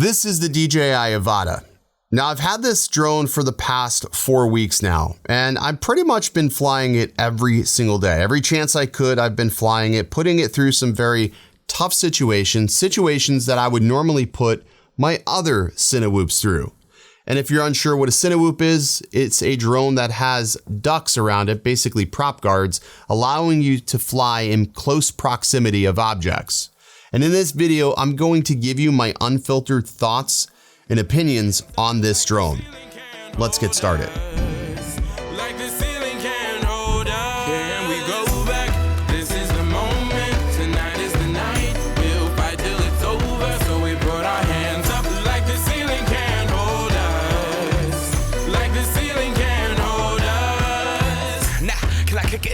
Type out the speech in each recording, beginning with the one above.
This is the DJI Avata. Now, I've had this drone for the past 4 weeks now, and I've pretty much been flying it every single day. Every chance I could, I've been flying it, putting it through some very tough situations that I would normally put my other Cinewhoops through. And if you're unsure what a Cinewhoop is, it's a drone that has ducts around it, basically prop guards, allowing you to fly in close proximity of objects. And in this video, I'm going to give you my unfiltered thoughts and opinions on this drone. Let's get started.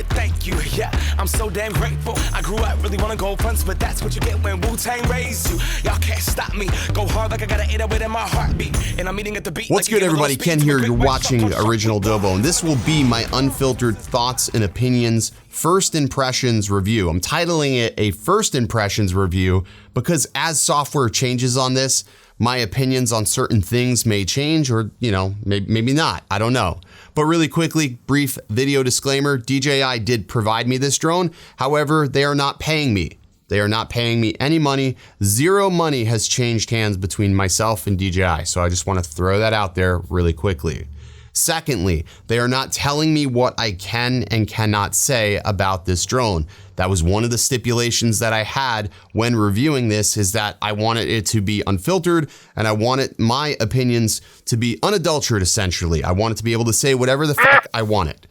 Thank you, yeah, I'm so damn grateful. I grew up really wanna go fronts, but that's what you get when Wu-Tang raised you. Y'all can't stop me. Go hard like I got an 808 in my heartbeat. And I'm eating at the beat. What's good, everybody? Ken here. You're watching OriginaldoBo, and this will be my unfiltered thoughts and opinions first impressions review. I'm titling it a first impressions review because as software changes on this, my opinions on certain things may change or, maybe not. I don't know. But really quickly, brief video disclaimer, DJI did provide me this drone. However, they are not paying me. They are not paying me any money. Zero money has changed hands between myself and DJI. So I just want to throw that out there really quickly. Secondly, they are not telling me what I can and cannot say about this drone. That was one of the stipulations that I had when reviewing this, is that I wanted it to be unfiltered and I wanted my opinions to be unadulterated, essentially. I wanted to be able to say whatever the fuck I wanted.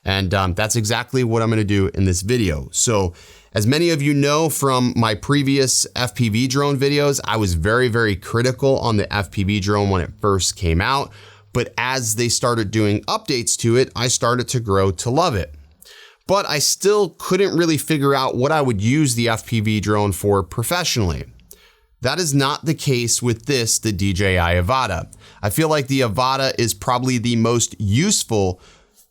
And that's exactly what I'm gonna do in this video. So as many of you know from my previous FPV drone videos, I was very, very critical on the FPV drone when it first came out. But as they started doing updates to it, I started to grow to love it. But I still couldn't really figure out what I would use the FPV drone for professionally. That is not the case with the DJI Avata. I feel like the Avata is probably the most useful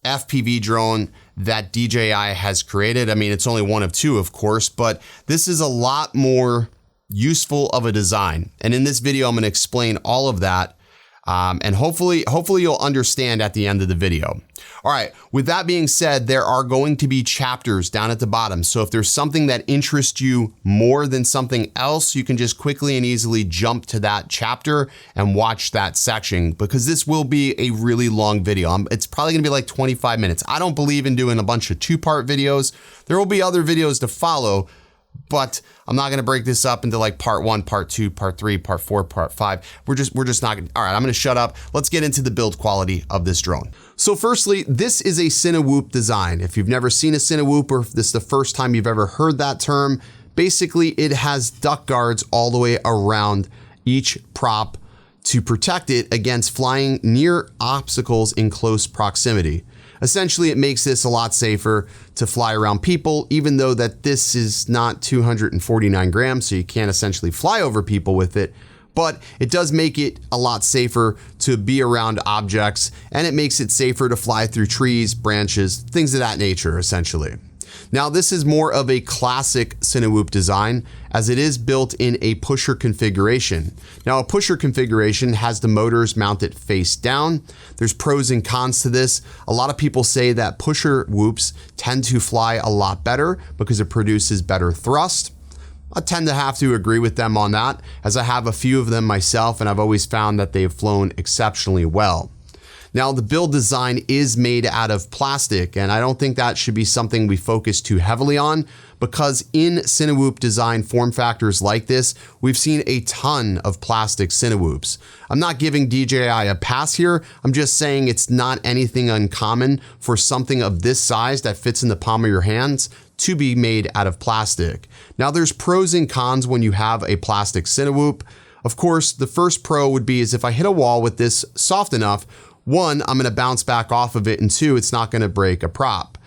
FPV drone that DJI has created. I mean, it's only one of two, of course, but this is a lot more useful of a design. And in this video, I'm going to explain all of that. And hopefully you'll understand at the end of the video. All right, with that being said, there are going to be chapters down at the bottom. So if there's something that interests you more than something else, you can just quickly and easily jump to that chapter and watch that section, because this will be a really long video. It's probably gonna be like 25 minutes. I don't believe in doing a bunch of two-part videos. There will be other videos to follow, but I'm not gonna break this up into like part 1, part 2, part 3, part 4, part 5. We're just not gonna, all right, I'm gonna shut up. Let's get into the build quality of this drone. So firstly, this is a Cinewhoop design. If you've never seen a Cinewhoop, or if this is the first time you've ever heard that term, basically it has duct guards all the way around each prop to protect it against flying near obstacles in close proximity. Essentially, it makes this a lot safer to fly around people, even though that this is not 249 grams, so you can't essentially fly over people with it, but it does make it a lot safer to be around objects, and it makes it safer to fly through trees, branches, things of that nature, essentially. Now, this is more of a classic Cinewhoop design, as it is built in a pusher configuration. Now, a pusher configuration has the motors mounted face down. There's pros and cons to this. A lot of people say that pusher whoops tend to fly a lot better because it produces better thrust. I tend to have to agree with them on that, as I have a few of them myself, and I've always found that they've flown exceptionally well. Now, the build design is made out of plastic, and I don't think that should be something we focus too heavily on, because in Cinewhoop design form factors like this, we've seen a ton of plastic Cinewhoops. I'm not giving DJI a pass here. I'm just saying it's not anything uncommon for something of this size that fits in the palm of your hands to be made out of plastic. Now, there's pros and cons when you have a plastic Cinewhoop. Of course, the first pro would be is if I hit a wall with this soft enough, 1, I'm gonna bounce back off of it, and 2, it's not gonna break a prop.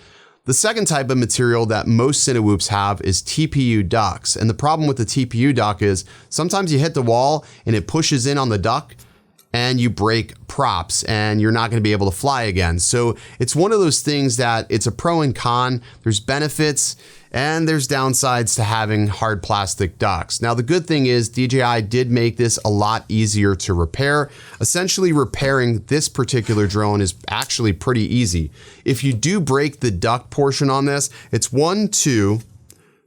The second type of material that most Cinewhoops have is TPU ducts. And the problem with the TPU duct is sometimes you hit the wall and it pushes in on the duct and you break props and you're not going to be able to fly again. So it's one of those things that it's a pro and con. There's benefits and there's downsides to having hard plastic ducks. Now, the good thing is DJI did make this a lot easier to repair. Essentially, repairing this particular drone is actually pretty easy. If you do break the duck portion on this, it's 1, 2,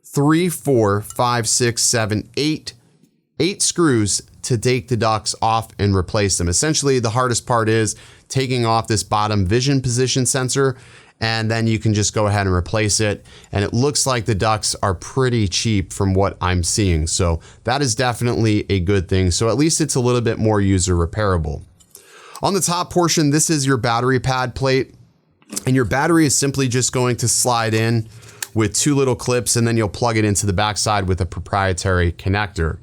3, 4, 5, 6, 7, 8 screws to take the ducks off and replace them. Essentially, the hardest part is taking off this bottom vision position sensor, and then you can just go ahead and replace it. And it looks like the ducks are pretty cheap from what I'm seeing. So that is definitely a good thing. So at least it's a little bit more user repairable. On the top portion, this is your battery pad plate, and your battery is simply just going to slide in with 2 little clips, and then you'll plug it into the backside with a proprietary connector.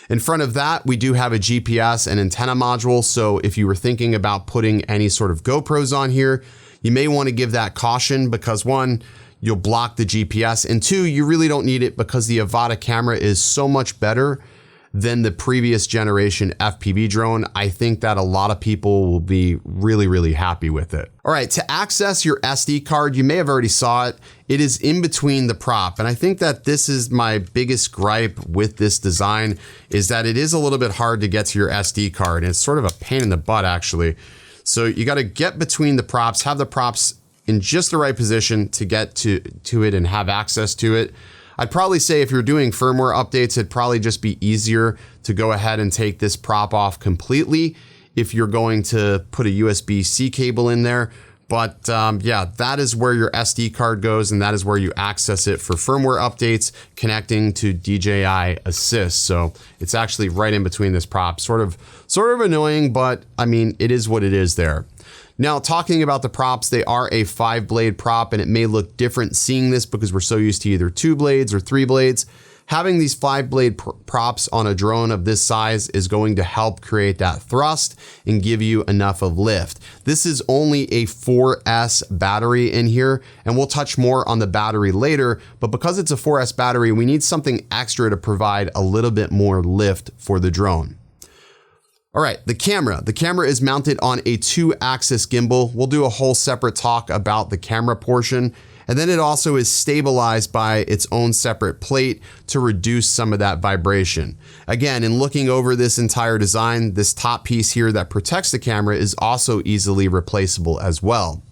In front of that, we do have a GPS and antenna module. So if you were thinking about putting any sort of GoPros on here, you may want to give that caution because 1, you'll block the GPS, and 2, you really don't need it because the Avata camera is so much better than the previous generation FPV drone. I think that a lot of people will be really, really happy with it. All right, to access your SD card, you may have already saw it. It is in between the prop. And I think that this is my biggest gripe with this design, is that it is a little bit hard to get to your SD card. And it's sort of a pain in the butt, actually. So you got to get between the props, have the props in just the right position to get to it and have access to it. I'd probably say if you're doing firmware updates, it'd probably just be easier to go ahead and take this prop off completely if you're going to put a USB-C cable in there. But yeah, that is where your SD card goes, and that is where you access it for firmware updates connecting to DJI Assist. So it's actually right in between this prop. Sort of annoying, but I mean, it is what it is there. Now, talking about the props, they are a 5-blade prop, and it may look different seeing this because we're so used to either 2 blades or 3 blades. Having these 5-blade props on a drone of this size is going to help create that thrust and give you enough of lift. This is only a 4S battery in here, and we'll touch more on the battery later, but because it's a 4S battery, we need something extra to provide a little bit more lift for the drone. All right, the camera. The camera is mounted on a 2-axis gimbal. We'll do a whole separate talk about the camera portion. And then it also is stabilized by its own separate plate to reduce some of that vibration. Again, in looking over this entire design, this top piece here that protects the camera is also easily replaceable as well.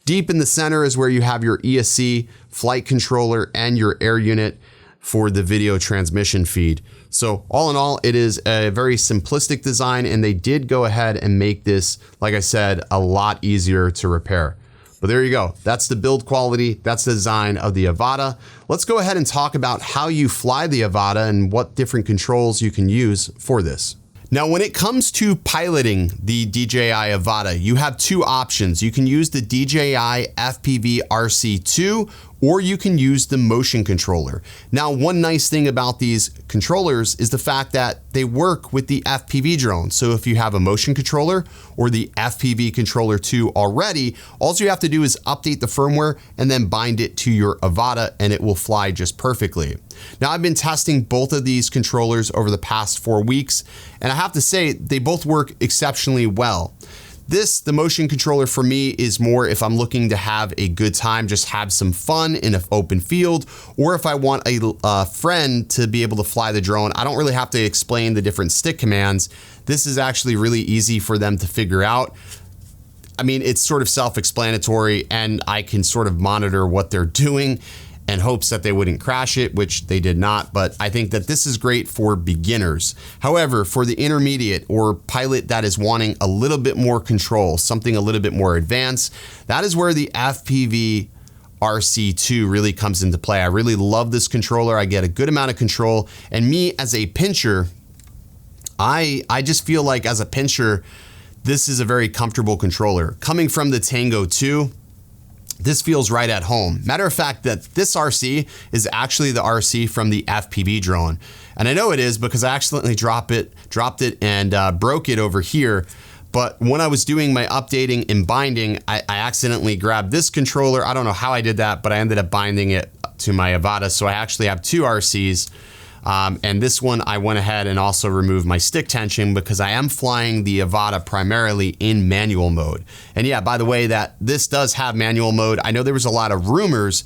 Deep in the center is where you have your ESC, flight controller, and your air unit for the video transmission feed. So all in all, it is a very simplistic design, and they did go ahead and make this, like I said, a lot easier to repair. But there you go. That's the build quality. That's the design of the Avata. Let's go ahead and talk about how you fly the Avata and what different controls you can use for this. Now, when it comes to piloting the DJI Avata, you have 2 options. You can use the DJI FPV RC2, or you can use the motion controller. Now, one nice thing about these controllers is the fact that they work with the FPV drone. So if you have a motion controller or the FPV controller 2 already, all you have to do is update the firmware and then bind it to your Avata, and it will fly just perfectly. Now, I've been testing both of these controllers over the past 4 weeks, and I have to say they both work exceptionally well. The motion controller for me is more if I'm looking to have a good time, just have some fun in an open field, or if I want a friend to be able to fly the drone. I don't really have to explain the different stick commands. This is actually really easy for them to figure out. I mean, it's sort of self-explanatory, and I can sort of monitor what they're doing in hopes that they wouldn't crash it, which they did not. But I think that this is great for beginners. However, for the intermediate or pilot that is wanting a little bit more control, something a little bit more advanced, that is where the FPV RC2 really comes into play. I really love this controller. I get a good amount of control. And me as a pincher, I just feel like as a pincher, this is a very comfortable controller. Coming from the Tango 2, this feels right at home. Matter of fact, that this RC is actually the RC from the FPV drone. And I know it is because I accidentally dropped it and broke it over here. But when I was doing my updating and binding, I accidentally grabbed this controller. I don't know how I did that, but I ended up binding it to my Avata. So I actually have 2 RCs. And this one, I went ahead and also removed my stick tension because I am flying the Avata primarily in manual mode. And yeah, by the way, that this does have manual mode. I know there was a lot of rumors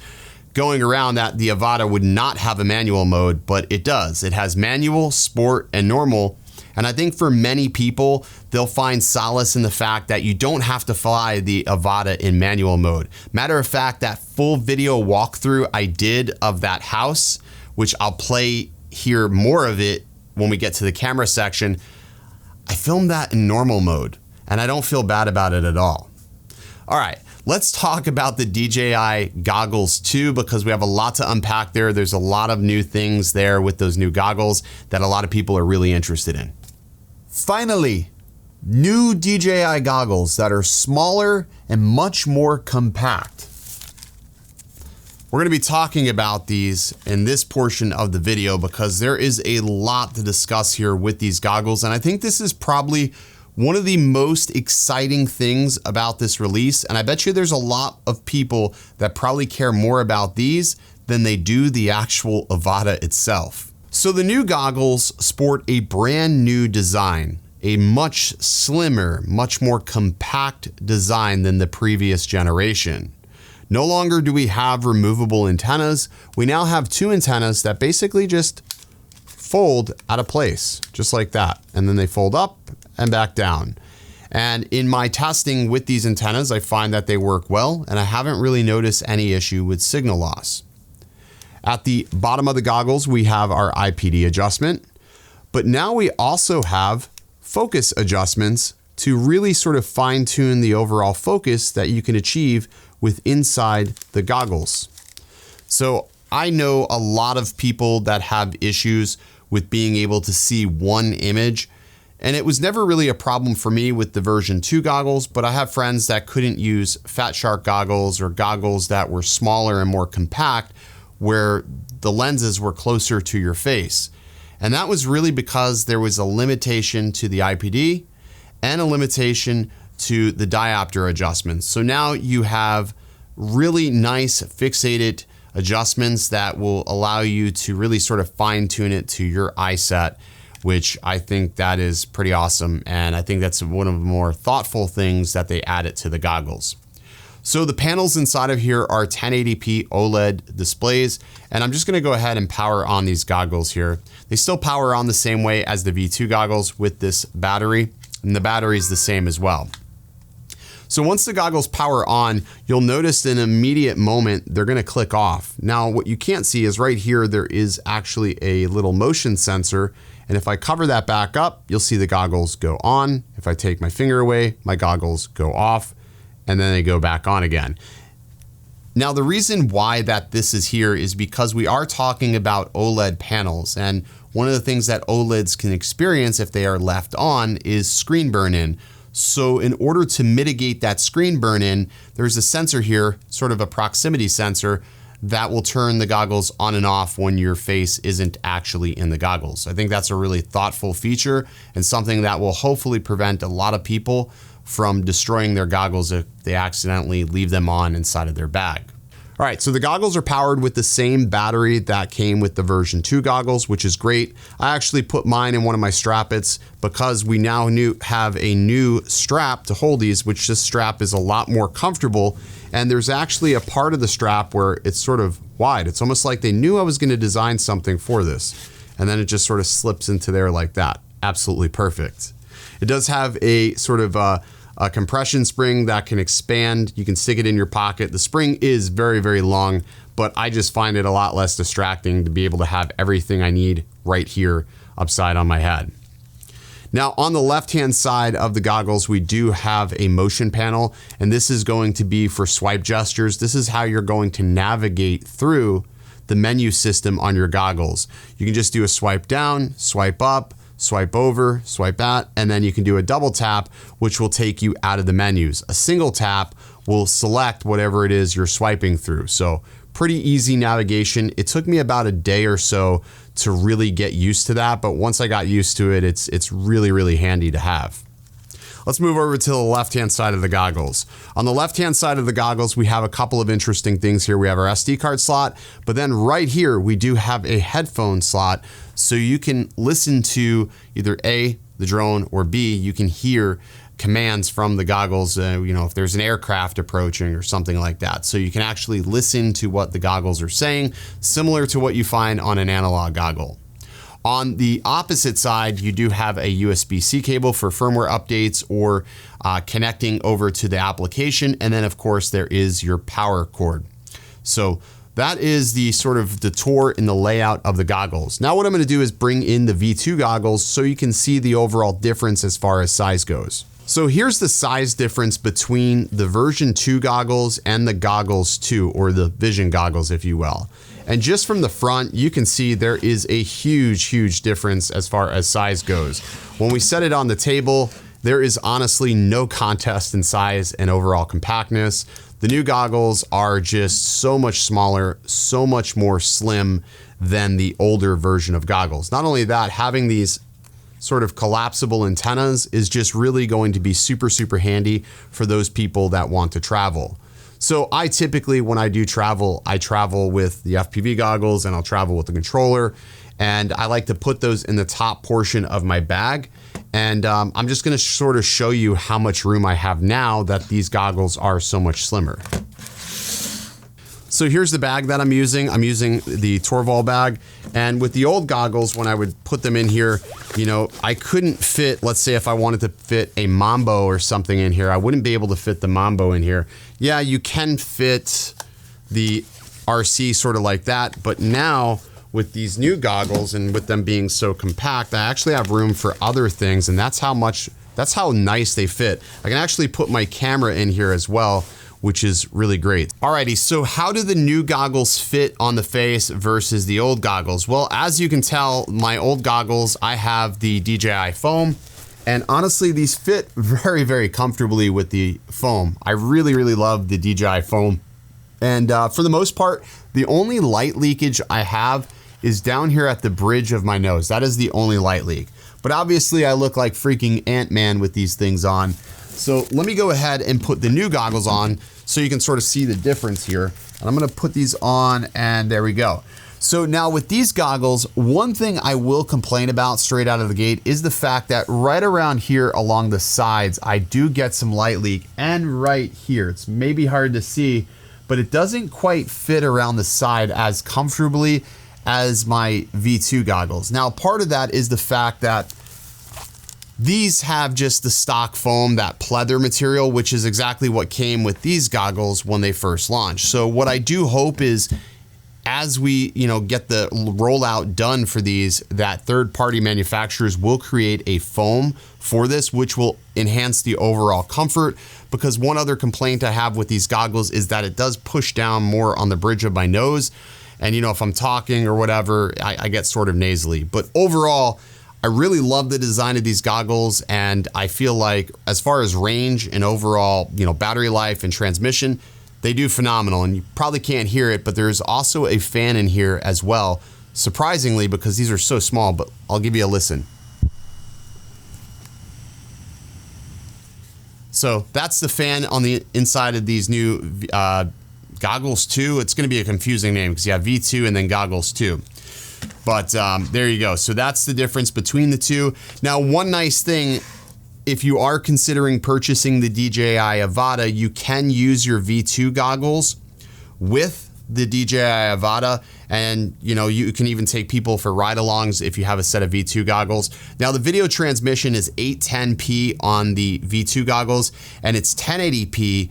going around that the Avata would not have a manual mode, but it does. It has manual, sport, and normal. And I think for many people, they'll find solace in the fact that you don't have to fly the Avata in manual mode. Matter of fact, that full video walkthrough I did of that house, which I'll play here more of it when we get to the camera section, I filmed that in normal mode, and I don't feel bad about it at all. All right, let's talk about the DJI goggles too, because we have a lot to unpack there. There's a lot of new things there with those new goggles that a lot of people are really interested in. Finally, new DJI goggles that are smaller and much more compact. We're going to be talking about these in this portion of the video because there is a lot to discuss here with these goggles, and I think this is probably one of the most exciting things about this release, and I bet you there's a lot of people that probably care more about these than they do the actual Avata itself. So the new goggles sport a brand new design, a much slimmer, much more compact design than the previous generation. No longer do we have removable antennas. We now have two antennas that basically just fold out of place, just like that. And then they fold up and back down. And in my testing with these antennas, I find that they work well, and I haven't really noticed any issue with signal loss. At the bottom of the goggles, we have our IPD adjustment, but now we also have focus adjustments to really sort of fine tune the overall focus that you can achieve with inside the goggles. So I know a lot of people that have issues with being able to see one image, and it was never really a problem for me with the version 2 goggles, but I have friends that couldn't use Fat Shark goggles or goggles that were smaller and more compact where the lenses were closer to your face. And that was really because there was a limitation to the IPD and a limitation to the diopter adjustments. So now you have really nice fixated adjustments that will allow you to really sort of fine tune it to your eye set, which I think that is pretty awesome. And I think that's one of the more thoughtful things that they added to the goggles. So the panels inside of here are 1080p OLED displays, and I'm just gonna go ahead and power on these goggles here. They still power on the same way as the V2 goggles with this battery, and the battery is the same as well. So once the goggles power on, you'll notice in an immediate moment, they're gonna click off. Now, what you can't see is right here, there is actually a little motion sensor. And if I cover that back up, you'll see the goggles go on. If I take my finger away, my goggles go off, and then they go back on again. Now, the reason why that this is here is because we are talking about OLED panels. And one of the things that OLEDs can experience if they are left on is screen burn-in. So in order to mitigate that screen burn-in, there's a sensor here, sort of a proximity sensor, that will turn the goggles on and off when your face isn't actually in the goggles. I think that's a really thoughtful feature and something that will hopefully prevent a lot of people from destroying their goggles if they accidentally leave them on inside of their bag. All right, so the goggles are powered with the same battery that came with the version 2 goggles, which is great. I actually put mine in one of my strappets because we now have a new strap to hold these, which this strap is a lot more comfortable. And there's actually a part of the strap where it's sort of wide. It's almost like they knew I was gonna design something for this. And then it just sort of slips into there like that. Absolutely perfect. It does have a sort of a compression spring that can expand. You can stick it in your pocket. The spring is very, very long, but I just find it a lot less distracting to be able to have everything I need right here upside on my head. Now, on the left-hand side of the goggles, we do have a motion panel, and this is going to be for swipe gestures. This is how you're going to navigate through the menu system on your goggles. You can just do a swipe down, swipe up, swipe over, swipe out, and then you can do a double tap, which will take you out of the menus. A single tap will select whatever it is you're swiping through. So pretty easy navigation. It took me about a day or so to really get used to that, but once I got used to it, it's really, really handy to have. Let's move over to the left-hand side of the goggles. On the left-hand side of the goggles, we have a couple of interesting things here. We have our SD card slot, but then right here, we do have a headphone slot, so you can listen to either A, the drone, or B, you can hear commands from the goggles, you know, if there's an aircraft approaching or something like that. So you can actually listen to what the goggles are saying, similar to what you find on an analog goggle. On the opposite side, you do have a USB-C cable for firmware updates or connecting over to the application. And then of course there is your power cord. So that is the sort of the tour in the layout of the goggles. Now what I'm gonna do is bring in the V2 goggles so you can see the overall difference as far as size goes. So here's the size difference between the version 2 goggles and the goggles 2, or the Vision goggles, if you will. And just from the front, you can see there is a huge difference as far as size goes. When we set it on the table, there is honestly no contest in size and overall compactness. The new goggles are just so much smaller, so much more slim than the older version of goggles. Not only that, having these sort of collapsible antennas is just really going to be super handy for those people that want to travel. So I typically, when I do travel, I travel with the FPV goggles and I'll travel with the controller, and I like to put those in the top portion of my bag. And I'm just gonna sort of show you how much room I have now that these goggles are so much slimmer. So here's the bag that I'm using. I'm using the Torvald bag. And with the old goggles, when I would put them in here, you know, I couldn't fit, let's say if I wanted to fit a Mambo or something in here, I wouldn't be able to fit the Mambo in here. Yeah, you can fit the RC sort of like that, but now with these new goggles and with them being so compact, I actually have room for other things, and that's how nice they fit. I can actually put my camera in here as well, which is really great. Alrighty, so how do the new goggles fit on the face versus the old goggles? Well, as you can tell, my old goggles, I have the DJI foam, and honestly, these fit very comfortably with the foam. I really love the DJI foam. And for the most part, the only light leakage I have is down here at the bridge of my nose. That is the only light leak. But obviously I look like freaking Ant-Man with these things on. So let me go ahead and put the new goggles on so you can sort of see the difference here. And I'm gonna put these on, and there we go. So now with these goggles, one thing I will complain about straight out of the gate is the fact that right around here along the sides, I do get some light leak, and right here. It's maybe hard to see, but it doesn't quite fit around the side as comfortably as my V2 goggles. Now, part of that is the fact that these have just the stock foam, that pleather material, which is exactly what came with these goggles when they first launched. So what I do hope is, as we, you know, get the rollout done for these, that third-party manufacturers will create a foam for this, which will enhance the overall comfort. Because one other complaint I have with these goggles is that it does push down more on the bridge of my nose. And you know, if I'm talking or whatever, I get sort of nasally. But overall, I really love the design of these goggles, and I feel like as far as range and overall, you know, battery life and transmission, they do phenomenal. And you probably can't hear it, but there's also a fan in here as well, surprisingly, because these are so small, but I'll give you a listen. So that's the fan on the inside of these new Goggles 2. It's gonna be a confusing name because you have V2 and then Goggles 2. But there you go. So that's the difference between the two. Now, one nice thing, if you are considering purchasing the DJI Avata, you can use your V2 goggles with the DJI Avata, and you know, you can even take people for ride-alongs if you have a set of V2 goggles. Now, the video transmission is 810p on the V2 goggles, and it's 1080p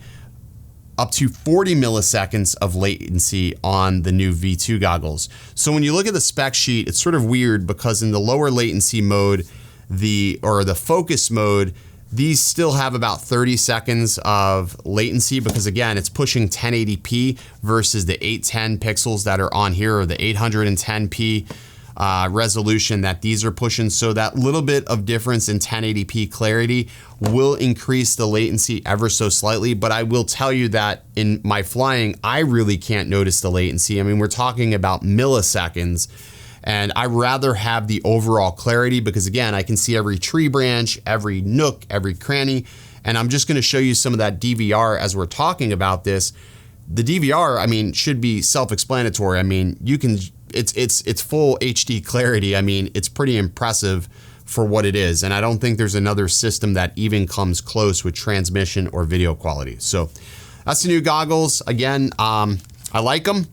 up to 40 milliseconds of latency on the new V2 goggles. So when you look at the spec sheet, it's sort of weird because in the lower latency mode, the focus mode, these still have about 30 seconds of latency because again, it's pushing 1080p versus the 810 pixels that are on here, or the 810p resolution that these are pushing. So that little bit of difference in 1080p clarity will increase the latency ever so slightly, but I will tell you that in my flying, I really can't notice the latency. I mean, we're talking about milliseconds. And I rather have the overall clarity because again, I can see every tree branch, every nook, every cranny. And I'm just gonna show you some of that DVR as we're talking about this. The DVR, I mean, should be self-explanatory. I mean, you can, it's full HD clarity. I mean, it's pretty impressive for what it is. And I don't think there's another system that even comes close with transmission or video quality. So that's the new goggles. Again, I like them.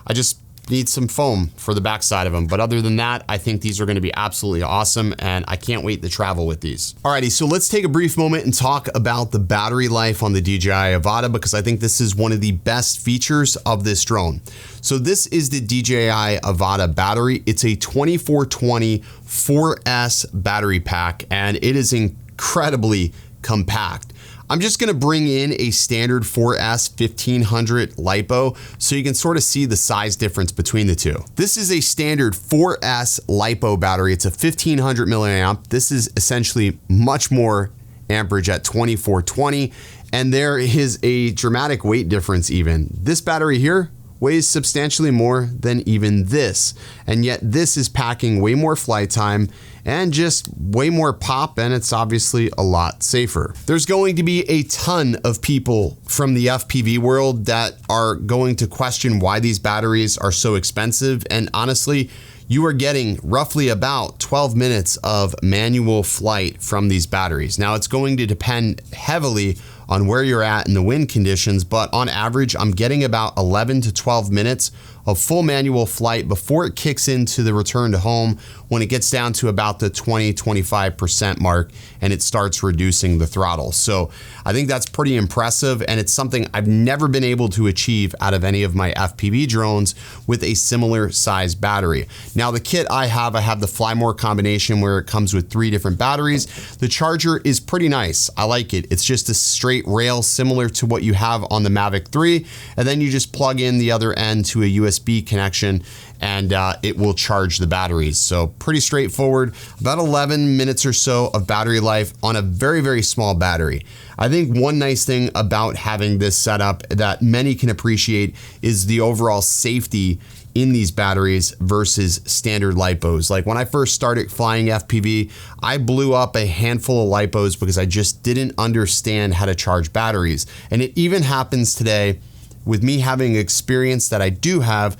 I just need some foam for the backside of them. But other than that, I think these are gonna be absolutely awesome and I can't wait to travel with these. Alrighty, so let's take a brief moment and talk about the battery life on the DJI Avata because I think this is one of the best features of this drone. So this is the DJI Avata battery. It's a 2420 4S battery pack and it is incredibly compact. I'm just gonna bring in a standard 4S 1500 LiPo so you can sort of see the size difference between the two. This is a standard 4S LiPo battery. It's a 1500 milliamp. This is essentially much more amperage at 2420, and there is a dramatic weight difference even. This battery here weighs substantially more than even this, and yet this is packing way more flight time and just way more pop, and it's obviously a lot safer. There's going to be a ton of people from the FPV world that are going to question why these batteries are so expensive, and honestly, you are getting roughly about 12 minutes of manual flight from these batteries. Now it's going to depend heavily on where you're at in the wind conditions, but on average, I'm getting about 11 to 12 minutes of full manual flight before it kicks into the return to home when it gets down to about the 20-25% mark and it starts reducing the throttle. So I think that's pretty impressive and it's something I've never been able to achieve out of any of my FPV drones with a similar size battery. Now the kit I have the Fly More combination where it comes with 3 different batteries. The charger is pretty nice. I like it. It's just a straight rail similar to what you have on the Mavic 3, and then you just plug in the other end to a USB connection and it will charge the batteries. So pretty straightforward. About 11 minutes or so of battery life on a very, very small battery. I think one nice thing about having this setup that many can appreciate is the overall safety in these batteries versus standard LiPos. Like when I first started flying FPV, I blew up a handful of LiPos because I just didn't understand how to charge batteries. And it even happens today with me having experience that I do have.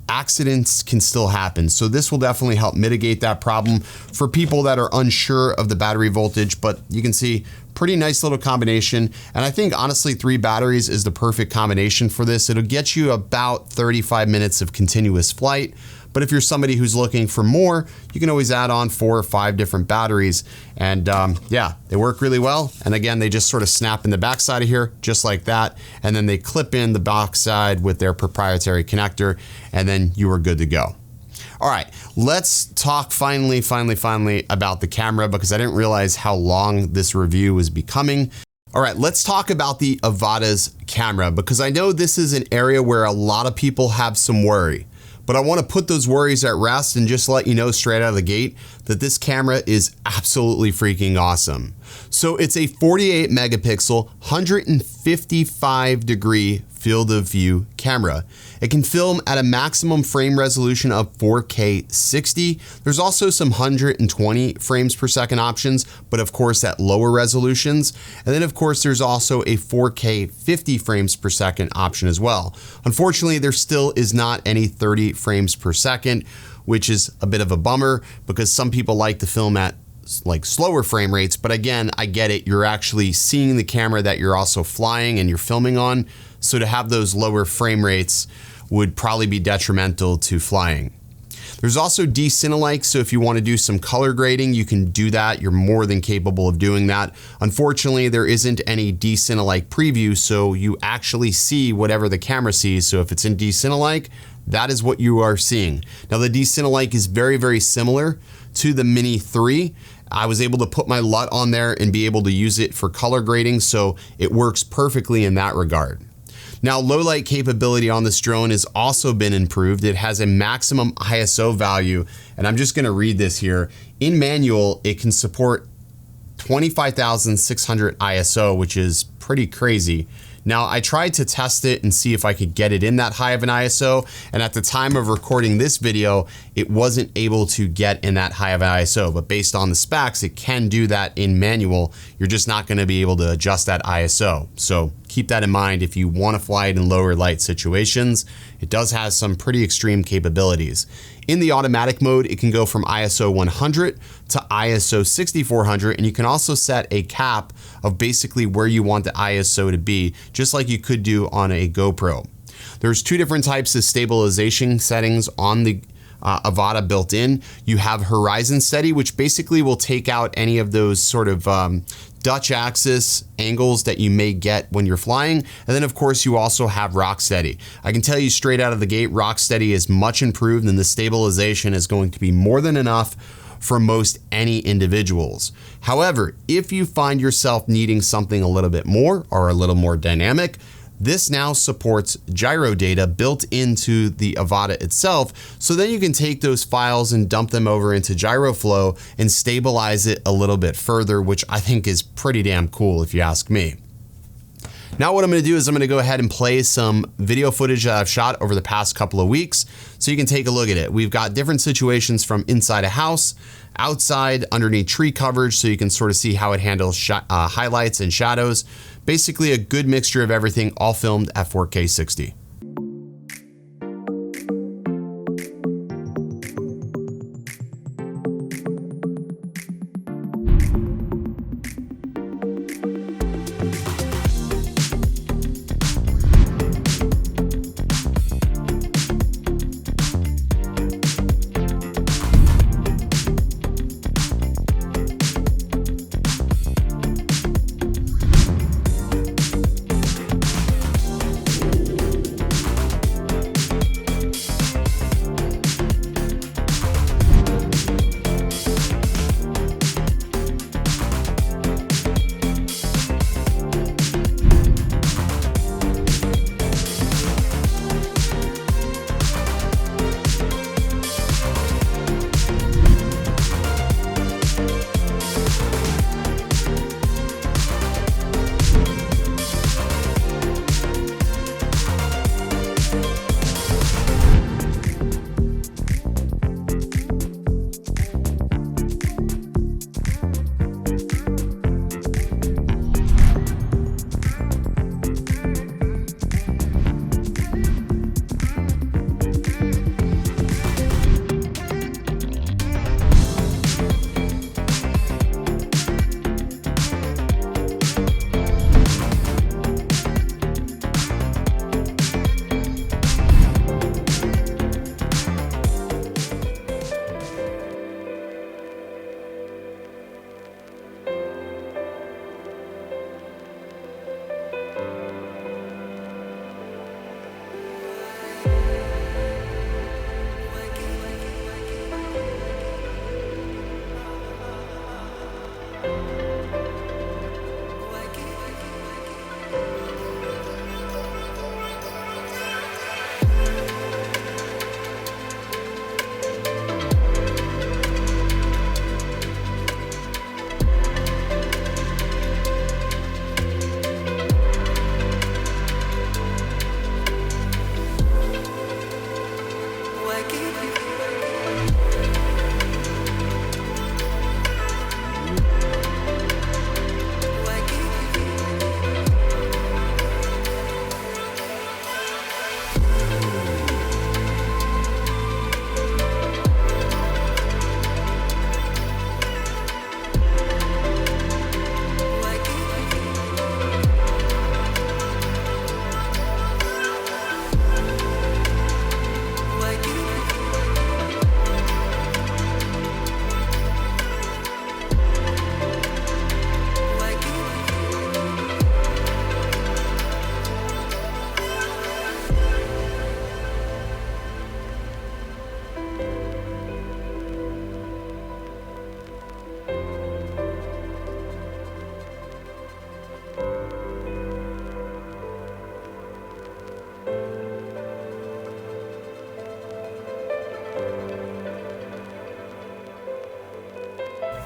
Accidents can still happen. So this will definitely help mitigate that problem for people that are unsure of the battery voltage, but you can see pretty nice little combination. And I think honestly 3 batteries is the perfect combination for this. It'll get you about 35 minutes of continuous flight. But if you're somebody who's looking for more, you can always add on 4 or 5 different batteries. And yeah, they work really well. And again, they just sort of snap in the backside of here, just like that. And then they clip in the box side with their proprietary connector, and then you are good to go. All right, let's talk finally about the camera because I didn't realize how long this review was becoming. All right, let's talk about the Avata's camera because I know this is an area where a lot of people have some worry. But I want to put those worries at rest and just let you know straight out of the gate that this camera is absolutely freaking awesome. So it's a 48 megapixel, 155 degree field of view camera. It can film at a maximum frame resolution of 4K 60. There's also some 120 frames per second options, but of course at lower resolutions. And then of course there's also a 4K 50 frames per second option as well. Unfortunately, there still is not any 30 frames per second, which is a bit of a bummer because some people like to film at like slower frame rates, but again, I get it. You're actually seeing the camera that you're also flying and you're filming on. So to have those lower frame rates would probably be detrimental to flying. There's also Cine-like, so if you want to do some color grading, you can do that. You're more than capable of doing that. Unfortunately, there isn't any Cine-like preview, so you actually see whatever the camera sees. So if it's in Cine-like, that is what you are seeing. Now the Cine-like is very, very similar to the Mini 3. I was able to put my LUT on there and be able to use it for color grading, so it works perfectly in that regard. Now, low light capability on this drone has also been improved. It has a maximum ISO value, and I'm just gonna read this here. In manual, it can support 25,600 ISO, which is pretty crazy. Now, I tried to test it and see if I could get it in that high of an ISO, and at the time of recording this video, it wasn't able to get in that high of an ISO, but based on the specs, it can do that in manual. You're just not gonna be able to adjust that ISO. So keep that in mind if you wanna fly it in lower light situations. It does have some pretty extreme capabilities. In the automatic mode, it can go from ISO 100 to ISO 6400, and you can also set a cap of basically where you want the ISO to be, just like you could do on a GoPro. There's two different types of stabilization settings on the Avata built in. You have horizon steady, which basically will take out any of those sort of Dutch axis angles that you may get when you're flying. And then of course you also have rock steady. I can tell you straight out of the gate, rock steady is much improved, and the stabilization is going to be more than enough for most any individuals. However, if you find yourself needing something a little bit more or a little more dynamic, this now supports gyro data built into the Avata itself, so then you can take those files and dump them over into GyroFlow and stabilize it a little bit further, which I think is pretty damn cool if you ask me. Now what I'm gonna do is I'm gonna go ahead and play some video footage that I've shot over the past couple of weeks so you can take a look at it. We've got different situations from inside a house, outside, underneath tree coverage, so you can sort of see how it handles highlights and shadows. Basically a good mixture of everything, all filmed at 4K 60.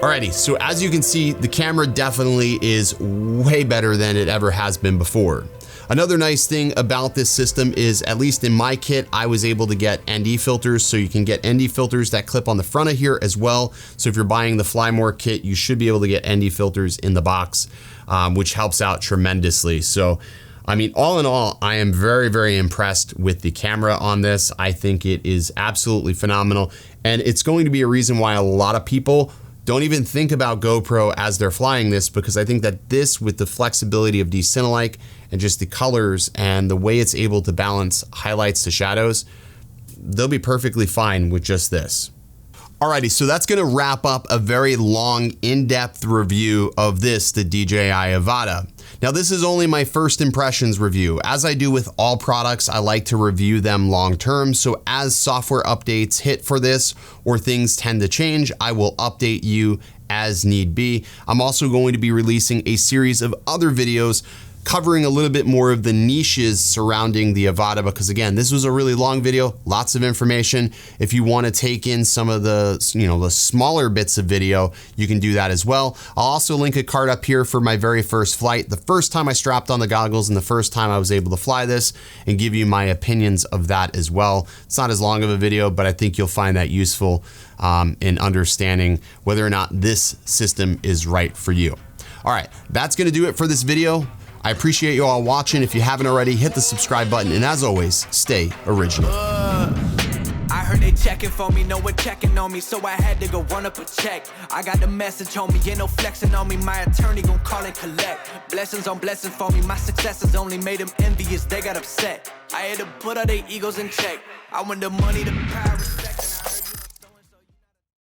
Alrighty, so as you can see, the camera definitely is way better than it ever has been before. Another nice thing about this system is, at least in my kit, I was able to get ND filters, so you can get ND filters that clip on the front of here as well. So if you're buying the Fly More kit, you should be able to get ND filters in the box, which helps out tremendously. So I mean, all in all, I am very, very impressed with the camera on this. I think it is absolutely phenomenal, and it's going to be a reason why a lot of people don't even think about GoPro as they're flying this, because I think that this, with the flexibility of D-Cinelike and just the colors and the way it's able to balance highlights to shadows, they'll be perfectly fine with just this. Alrighty, so that's gonna wrap up a very long, in-depth review of this, the DJI Avata. Now, this is only my first impressions review. As I do with all products, I like to review them long-term, so as software updates hit for this or things tend to change, I will update you as need be. I'm also going to be releasing a series of other videos covering a little bit more of the niches surrounding the Avata, because again, this was a really long video, lots of information. If you want to take in some of the, the smaller bits of video, you can do that as well. I'll also link a card up here for my very first flight, the first time I strapped on the goggles and the first time I was able to fly this, and give you my opinions of that as well. It's not as long of a video, but I think you'll find that useful in understanding whether or not this system is right for you. All right, that's gonna do it for this video. I appreciate you all watching. If you haven't already, hit the subscribe button, and as always, stay original. I heard they checking for me, no one checking on me, so I had to go run up a check. I got the message on me, ain't no flexing on me, my attorney gon' call and collect. Blessings on blessings for me, my successes only made them envious, they got upset. I had to put all their egos in check. I want the money, the power, respect.